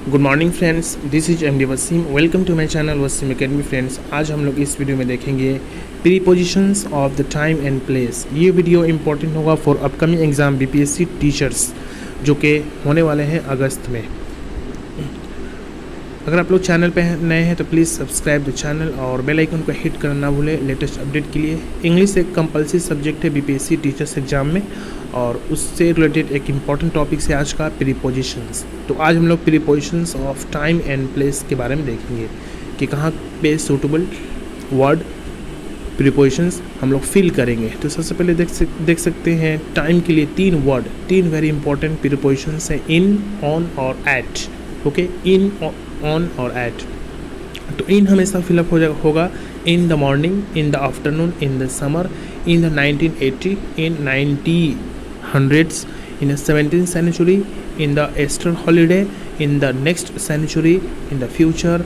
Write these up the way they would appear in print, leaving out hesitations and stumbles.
Good morning friends, this is M D Waseem. Welcome to my channel Waseem academy. Friends, आज हम लोग इस video में देखेंगे prepositions of the time and place. ये वीडियो इंपॉर्टेंट होगा for upcoming exam BPSC teachers जो कि होने वाले हैं अगस्त में। अगर आप लोग चैनल पे नए हैं तो प्लीज़ सब्सक्राइब द चैनल और बेल आइकन को हिट करना ना भूलें लेटेस्ट अपडेट के लिए। इंग्लिश एक कंपलसरी सब्जेक्ट है बीपीएससी टीचर्स एग्जाम में और उससे रिलेटेड एक इम्पॉर्टेंट टॉपिक है आज का प्रीपोजिशंस। तो आज हम लोग prepositions of time and place के बारे में देखेंगे कि कहाँ पे सूटेबल वर्ड प्रीपोजिशंस हम लोग फिल करेंगे। तो सबसे पहले देख सकते हैं टाइम के लिए तीन वेरी इंपॉर्टेंट प्रीपोजिशंस हैं, इन, ऑन और एट। ओके, इन, ऑन और एट। तो इन हमेशा फिलअप होगा in the morning, in the afternoon, in the summer, in the 1980, in 1900s, in the 17th century, in the Easter holiday, in the next century, in the future,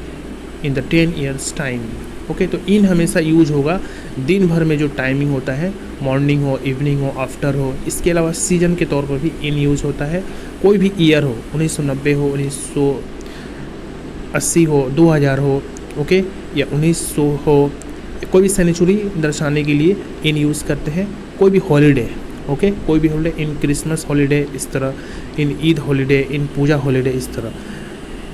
in the 10 years time। Okay, तो इन हमेशा use होगा दिन भर में जो timing होता है, morning हो, इवनिंग हो, आफ्टर हो। इसके अलावा सीजन के तौर पर भी इन यूज़ होता है। कोई भी ईयर हो, 1990 हो, 1980 हो, 2000 हो, ओके, या 1900 हो, कोई भी सेंचुरी दर्शाने के लिए इन यूज़ करते हैं। कोई भी हॉलीडे, ओके, कोई भी हॉलीडे, इन क्रिसमस हॉलीडे इस तरह, इन ईद हॉलीडे, इन पूजा हॉलीडे इस तरह।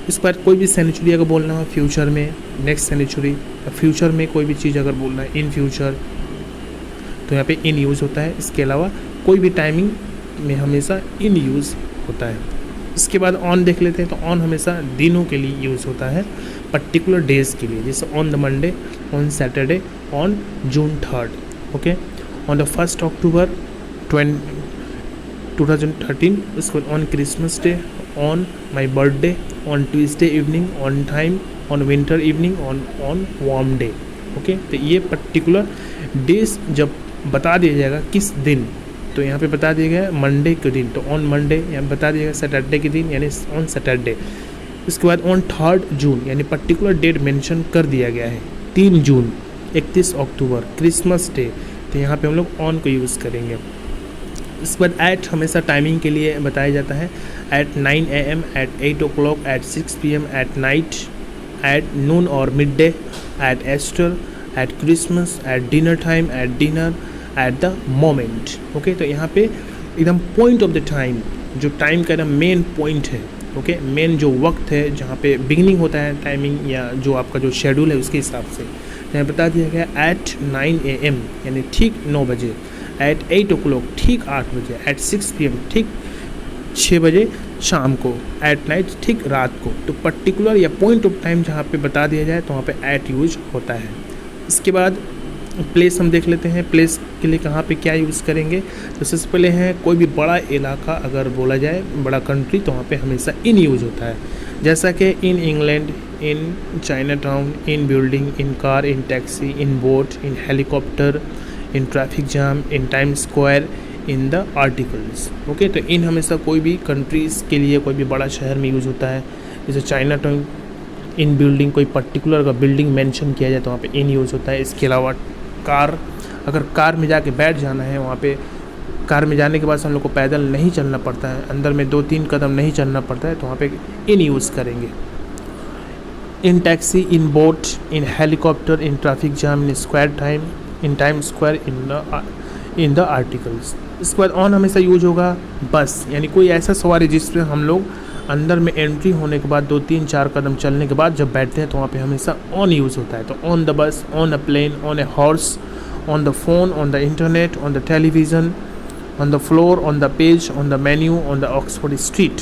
इस पर कोई भी सेंचुरी अगर बोलना हो फ्यूचर में, नेक्स्ट सेंचुरी, फ्यूचर में कोई भी चीज़ अगर बोलना है इन फ्यूचर, तो यहाँ पे इन यूज़ होता है। इसके अलावा कोई भी टाइमिंग में हमेशा इन यूज़ होता है। इसके बाद ऑन देख लेते हैं। तो ऑन हमेशा दिनों के लिए यूज़ होता है, पर्टिकुलर डेज़ के लिए, जैसे on the Monday, on Saturday, on June 3rd, okay, on the 1st October 2013, उसके बाद on Christmas day, on my birthday, on Tuesday evening, on time, on winter evening, on warm day. Okay, तो ये particular days जब बता दिया जाएगा किस दिन, तो यहाँ पे बता दिया गया है मंडे के दिन, तो ऑन मंडे, यहाँ बता दिया गया सैटरडे के दिन यानी ऑन सैटरडे। इसके बाद ऑन 3rd जून यानी पर्टिकुलर डेट मेंशन कर दिया गया है, 3 जून, 31 अक्टूबर, क्रिसमस डे, तो यहाँ पे हम लोग ऑन को यूज़ करेंगे। इसके बाद एट हमेशा टाइमिंग के लिए बताया जाता है, at 9 AM, at 8 o'clock, at 6 PM, at night, at noon और midday, at Easter, at Christmas, at dinner time, at dinner, at the moment. Okay, तो यहाँ पे एकदम पॉइंट ऑफ द टाइम, जो टाइम का एकदम मेन पॉइंट है, okay, main जो वक्त है जहाँ पे बिगिनिंग होता है टाइमिंग या जो आपका जो शेड्यूल है उसके हिसाब से यहाँ बता दिया गया एट 9 AM यानी ठीक 9 बजे, एट 8 o'clock ठीक 8 बजे, एट 6 PM ठीक 6 बजे शाम को, एट नाइट ठीक रात को। तो पर्टिकुलर या पॉइंट ऑफ टाइम जहाँ पे बता दिया जाए तो वहाँ पे एट यूज होता है। इसके बाद प्लेस हम देख लेते हैं, प्लेस के लिए कहाँ पे क्या यूज़ करेंगे। तो सबसे पहले है कोई भी बड़ा इलाका अगर बोला जाए, बड़ा कंट्री, तो वहाँ पे हमेशा इन यूज होता है, जैसा कि in England, in China town, in building, in car, in taxi, in boat, in helicopter, in traffic jam, in time square, in the articles. Okay, तो इन हमेशा कोई भी कंट्रीज़ के लिए, कोई भी बड़ा शहर में यूज़ होता है, जैसे चाइना टाउन, इन बिल्डिंग, कोई पर्टिकुलर का बिल्डिंग मेंशन किया जाए तो वहाँ पे इन यूज़ होता है। इसके अलावा कार, अगर कार में जाके बैठ जाना है, वहाँ पे कार में जाने के बाद हम लोग को पैदल नहीं चलना पड़ता है, अंदर में 2-3 कदम नहीं चलना पड़ता है, तो वहाँ पे इन यूज़ करेंगे। In taxi, in boat, in helicopter, in traffic jam, in square time, in time square, in the articles. इसके बाद ऑन हमेशा यूज होगा बस, यानी कोई ऐसा सवारी जिसमें हम लोग अंदर में एंट्री होने के बाद 2-3-4 कदम चलने के बाद जब बैठते हैं तो वहाँ पे हमेशा ऑन यूज़ होता है। तो on the bus, on a plane, on a horse, on the phone, on the internet, on the television, on the floor, on the page, on the menu, on the Oxford street.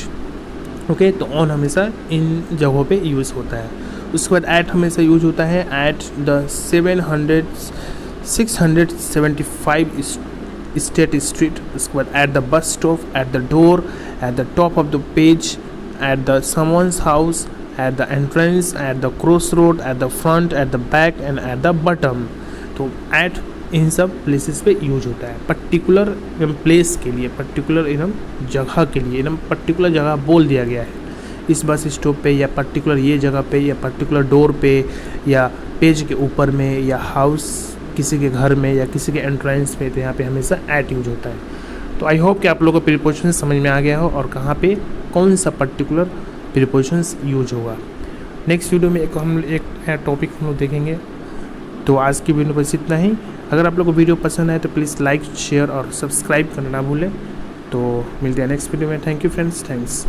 Okay, तो on हमेशा इन जगहों पे use होता है। उसके बाद eight हमेशा यूज होता है, एट द 675 स्टेट स्ट्रीट। उसके बाद at the bus stop, at the door, at the top of the page, at the someone's house, at the entrance, at the crossroad, at the front, at the back and at the bottom। तो at इन सब places पे use होता है, particular place के लिए, particular एकदम जगह के लिए, एकदम पर्टिकुलर जगह बोल दिया गया है, इस बस स्टॉप पे या पर्टिकुलर ये जगह पे या पर्टिकुलर डोर पे या पेज के ऊपर में या हाउस किसी के घर में या किसी के एंट्रेंस पे, तो यहाँ पे हमेशा एट यूज होता है। तो आई होप कि आप लोगों को प्रीपोजिशन समझ में आ गया हो और कहाँ पे कौन सा पर्टिकुलर प्रीपोजिशंस यूज होगा। नेक्स्ट वीडियो में एक नया टॉपिक हम लोग देखेंगे। तो आज की वीडियो बस इतना ही। अगर आप लोग को वीडियो पसंद आए तो प्लीज़ लाइक शेयर और सब्सक्राइब करना ना भूलें। तो मिलते हैं नेक्स्ट वीडियो में। Thank you friends, thanks.